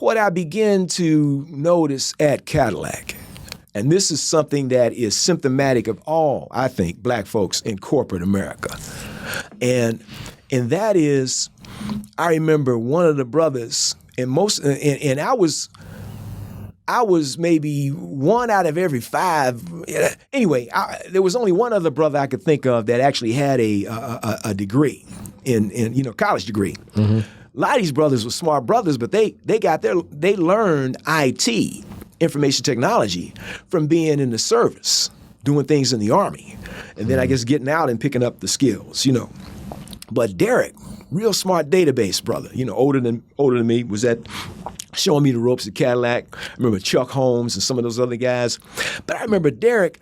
what I began to notice at Cadillac, and this is something that is symptomatic of all, I think, black folks in corporate America. And that is, I remember one of the brothers, and I was maybe one out of every five. Anyway, there was only one other brother I could think of that actually had a degree in college degree. Mm-hmm. A lot of these brothers were smart brothers, but they learned IT, information technology, from being in the service, doing things in the Army, and then I guess getting out and picking up the skills, But Derek, real smart database brother, older than me, was showing me the ropes at Cadillac. I remember Chuck Holmes and some of those other guys. But I remember Derek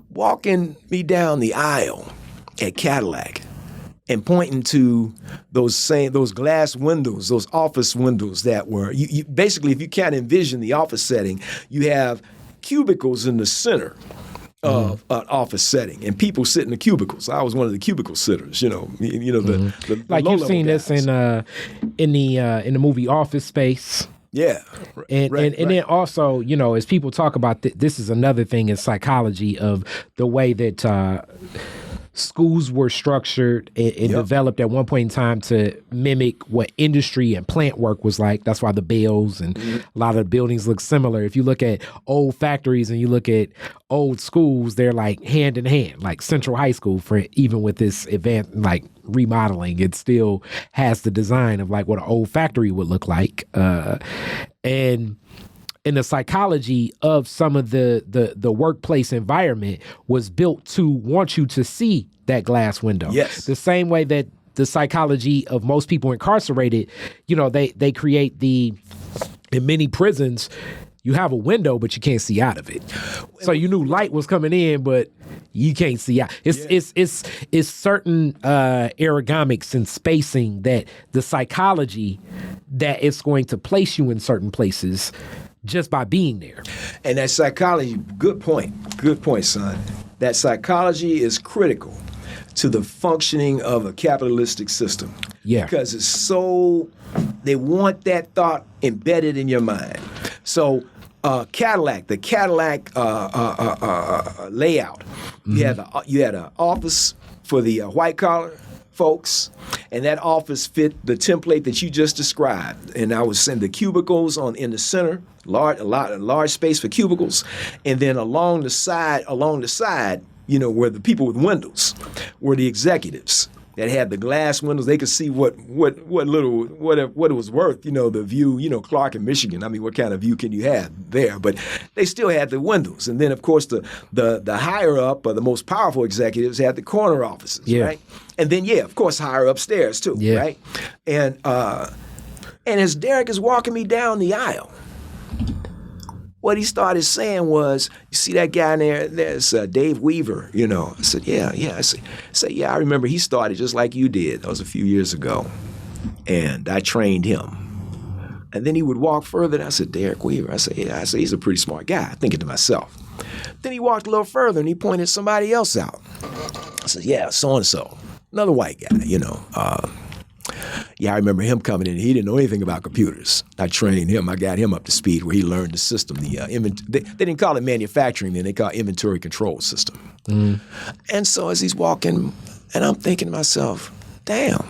walking me down the aisle at Cadillac and pointing to those glass windows, those office windows that were, you basically, if you can't envision the office setting, you have cubicles in the center of an office setting, and people sit in the cubicles. I was one of the cubicle sitters, the like you've seen guys. This in the movie Office Space. Yeah, and then also, as people talk about this is another thing in psychology of the way that schools were structured and developed at one point in time to mimic what industry and plant work was like. That's why the bells and a lot of the buildings look similar. If you look at old factories and you look at old schools, they're like hand in hand, like Central High School, for even with this advanced like remodeling, it still has the design of like what an old factory would look like. And the psychology of some of the workplace environment was built to want you to see that glass window. Yes. The same way that the psychology of most people incarcerated, they create in many prisons, you have a window, but you can't see out of it. So you knew light was coming in, but you can't see out. It's certain ergonomics and spacing that the psychology that it's going to place you in certain places just by being there. And that psychology, good point, son. That psychology is critical to the functioning of a capitalistic system. Yeah. Because they want that thought embedded in your mind. So the Cadillac layout, you had an office for the white collar folks, and that office fit the template that you just described. And I was saying the cubicles in the center, large space for cubicles, and then along the side, where the people with windows were the executives that had the glass windows. They could see what it was worth, the view, Clark in Michigan. I mean, what kind of view can you have there? But they still had the windows. And then, of course, the higher up, or the most powerful executives had the corner offices, right? And then, of course, higher upstairs too, right? And as Derek is walking me down the aisle, what he started saying was, you see that guy in there? There's Dave Weaver, I said, yeah. I said, I remember he started just like you did. That was a few years ago. And I trained him. And then he would walk further, and I said, Derek Weaver. I said, he's a pretty smart guy, thinking to myself. Then he walked a little further, and he pointed somebody else out. I said, yeah, so-and-so. Another white guy, I remember him coming in. He didn't know anything about computers. I trained him. I got him up to speed where he learned the system. They didn't call it manufacturing then. They call it inventory control system. Mm. And so as he's walking, and I'm thinking to myself, damn,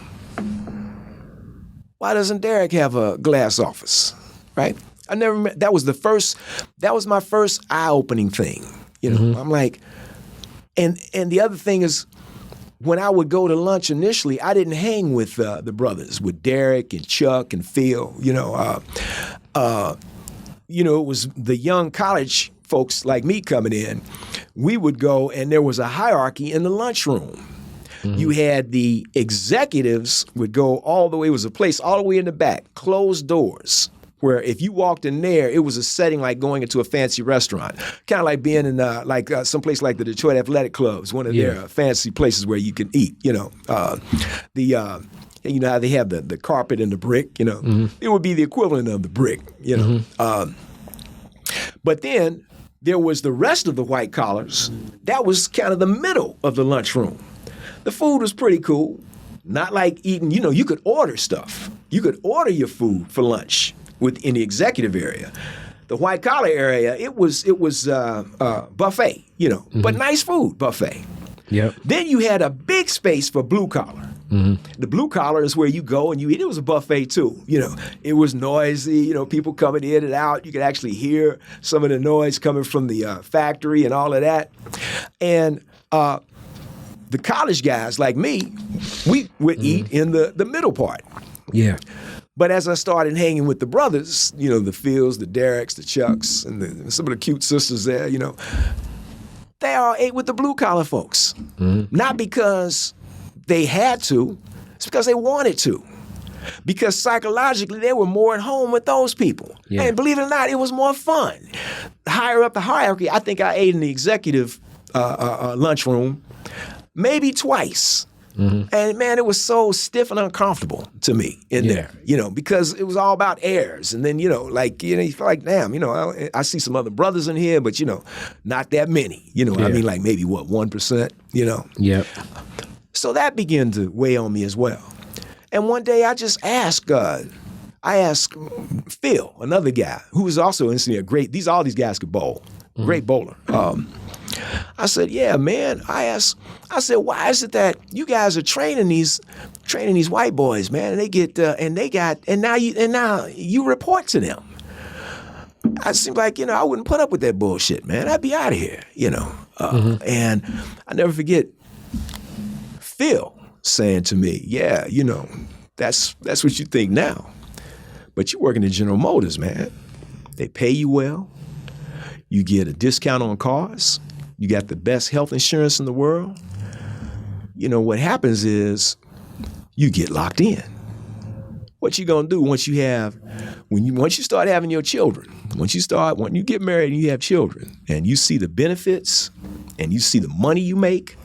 why doesn't Derek have a glass office, right? That was my first eye-opening thing. I'm like, and the other thing is, when I would go to lunch initially, I didn't hang with the brothers, with Derek and Chuck and Phil. It was the young college folks like me coming in. We would go, and there was a hierarchy in the lunchroom. Mm-hmm. You had the executives would go all the way. It was a place all the way in the back, closed doors, where if you walked in there, it was a setting like going into a fancy restaurant, kind of like being in someplace like the Detroit Athletic Clubs, one of their fancy places where you can eat. You know how they have the carpet and the brick. It would be the equivalent of the brick. But then there was the rest of the white collars. That was kind of the middle of the lunchroom. The food was pretty cool. Not like eating. You could order stuff. You could order your food for lunch in the executive area. The white collar area, it was buffet, but nice food buffet. Yep. Then you had a big space for blue collar. The blue collar is where you go and you eat. It was a buffet too. It was noisy. People coming in and out. You could actually hear some of the noise coming from the factory and all of that. And the college guys like me, we would eat in the middle part. Yeah. But as I started hanging with the brothers, the Phils, the Derricks, the Chucks, and some of the cute sisters there, they all ate with the blue collar folks. Not because they had to, it's because they wanted to. Because psychologically, they were more at home with those people. Yeah. And believe it or not, it was more fun. Higher up the hierarchy, I think I ate in the executive lunchroom maybe twice. And man, it was so stiff and uncomfortable to me in there, because it was all about airs. And then, you feel like, damn, I see some other brothers in here, but, not that many, I mean, like maybe 1%, Yep. So that began to weigh on me as well. And one day I just asked, Phil, another guy who was also instantly all these guys could bowl, great bowler. I said, yeah, man. I said, why is it that you guys are training these white boys, man, and they get and now you report to them? I seemed like, I wouldn't put up with that bullshit, man. I'd be out of here, And I never forget Phil saying to me, yeah, that's what you think now, but you're working at General Motors, man. They pay you well. You get a discount on cars. You got the best health insurance in the world. What happens is you get locked in. What you gonna do once you start having your children, when you get married and you have children, and you see the benefits, and you see the money you make,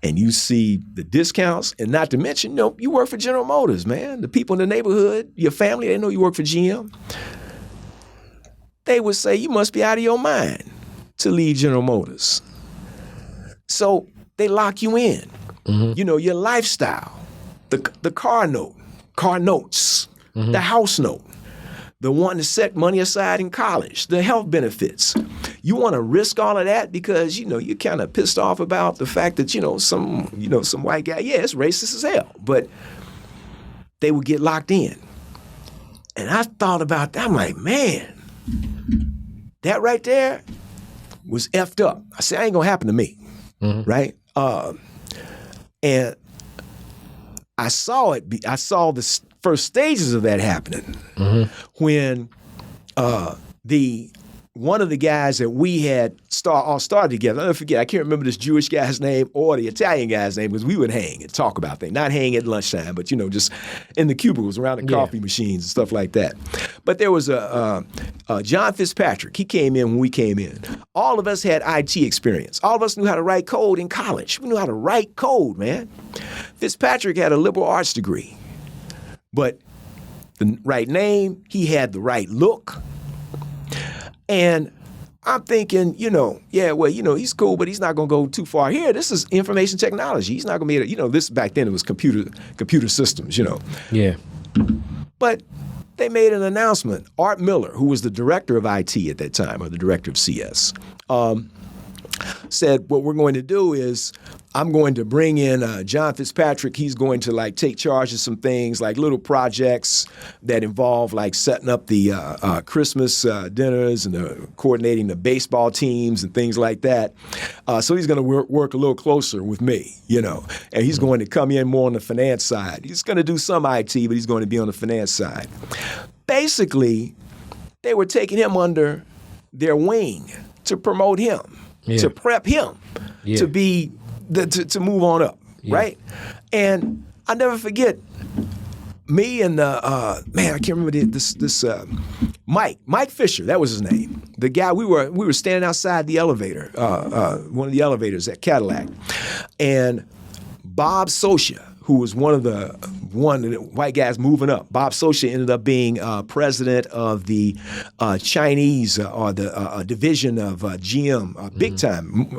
and you see the discounts, and not to mention, you work for General Motors, man. The people in the neighborhood, your family, they know you work for GM. They would say, you must be out of your mind to leave General Motors. So they lock you in. Your lifestyle, the car notes, the house note, the one to set money aside in college, the health benefits. You want to risk all of that because, you're kind of pissed off about the fact that, some white guy, yeah, it's racist as hell, but they would get locked in. And I thought about that. I'm like, man, that right there was effed up. I said, ain't gonna happen to me, right? And I saw it. I saw the first stages of that happening when one of the guys that we had all started together. I'll never forget. I can't remember this Jewish guy's name or the Italian guy's name because we would hang and talk about things. Not hang at lunchtime, but just in the cubicles around the coffee machines and stuff like that. But there was a John Fitzpatrick. He came in when we came in. All of us had IT experience. All of us knew how to write code in college. We knew how to write code, man. Fitzpatrick had a liberal arts degree, but the right name, he had the right look. And I'm thinking, he's cool, but he's not going to go too far here. This is information technology. He's not going to be able to, this back then it was computer systems, Yeah. But they made an announcement. Art Miller, who was the director of IT at that time, or the director of CS, said, what we're going to do is I'm going to bring in John Fitzpatrick. He's going to take charge of some things like little projects that involve setting up the Christmas dinners and coordinating the baseball teams and things like that. So he's going to work a little closer with me, and he's going to come in more on the finance side. He's going to do some IT, but he's going to be on the finance side. Basically, they were taking him under their wing to promote him, to prep him to be to move on up, right? And I never forget me and I can't remember this Mike Fisher, that was his name. The guy we were standing outside the elevator, one of the elevators at Cadillac, and Bob Socia, who was one of the white guys moving up. Bob Socia ended up being president of the Chinese or the division of GM, big time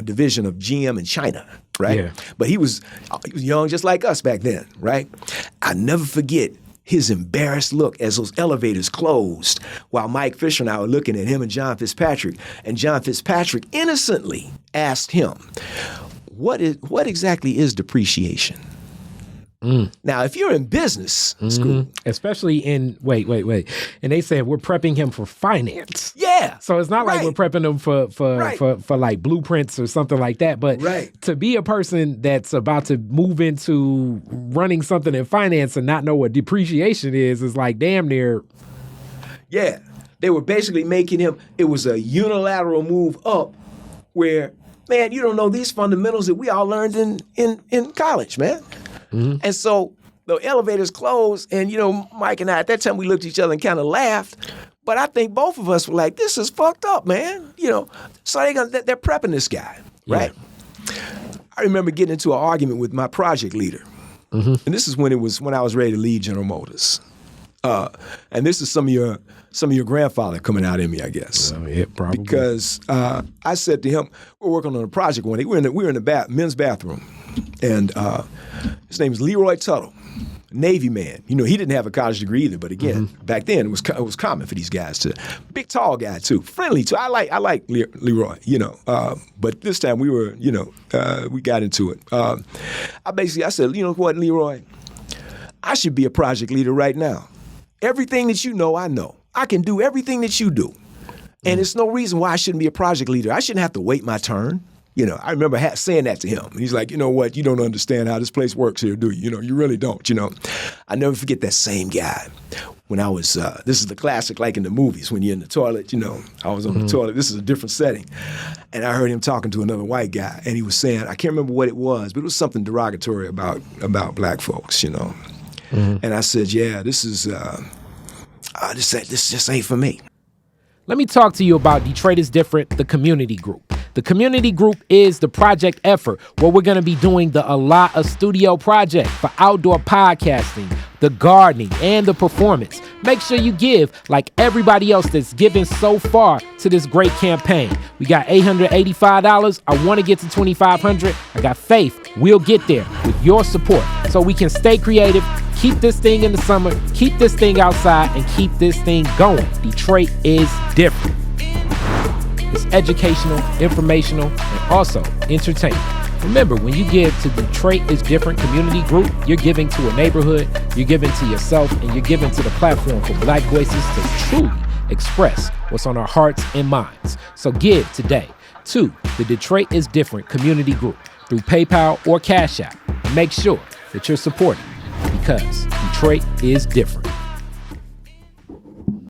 division of GM in China, right? Yeah. But he was young just like us back then, right? I never forget his embarrassed look as those elevators closed while Mike Fisher and I were looking at him and John Fitzpatrick. And John Fitzpatrick innocently asked him, what exactly is depreciation? Now, if you're in business school, especially in wait, and they said we're prepping him for finance. Yeah, so it's not like we're prepping him for like blueprints or something like that. But to be a person that's about to move into running something in finance and not know what depreciation is like damn near. Yeah, they were basically making him. It was a unilateral move up, where man, you don't know these fundamentals that we all learned in college, man. And so the elevators closed, and, Mike and I, at that time, we looked at each other and kind of laughed. But I think both of us were like, this is fucked up, man. So they're prepping this guy, right? Yeah. I remember getting into an argument with my project leader. And this is when I was ready to leave General Motors. And this is some of your grandfather coming out in me, I guess. Yeah, probably. Because I said to him, we're working on a project one day. We were in the men's bathroom. And his name is Leroy Tuttle, Navy man. He didn't have a college degree either, but again, back then it was common for these guys to big, tall guy too, friendly too. I like Leroy, but this time we were, we got into it. I said, you know what, Leroy, I should be a project leader right now. Everything that you know, I know. I can do everything that you do, and there's no reason why I shouldn't be a project leader. I shouldn't have to wait my turn. I remember saying that to him. And he's like, you know what? You don't understand how this place works here, do you? You really don't, I never forget that same guy. When I was, this is the classic, like in the movies, when you're in the toilet, I was on the toilet. This is a different setting. And I heard him talking to another white guy. And he was saying, I can't remember what it was, but it was something derogatory about black folks, And I said, yeah, this just ain't for me. Let me talk to you about Detroit is Different, the community group. The community group is the project effort where we're going to be doing the Alaa Studio project for outdoor podcasting, the gardening, and the performance. Make sure you give like everybody else that's given so far to this great campaign. We got $885. I want to get to $2,500. I got faith we'll get there with your support so we can stay creative, keep this thing in the summer, keep this thing outside, and keep this thing going. Detroit is different. It's educational, informational, and also entertainment. Remember, when you give to Detroit is Different community group, you're giving to a neighborhood, you're giving to yourself, and you're giving to the platform for Black voices to truly express what's on our hearts and minds. So give today to the Detroit is Different community group through PayPal or Cash App. And make sure that you're supporting because Detroit is different.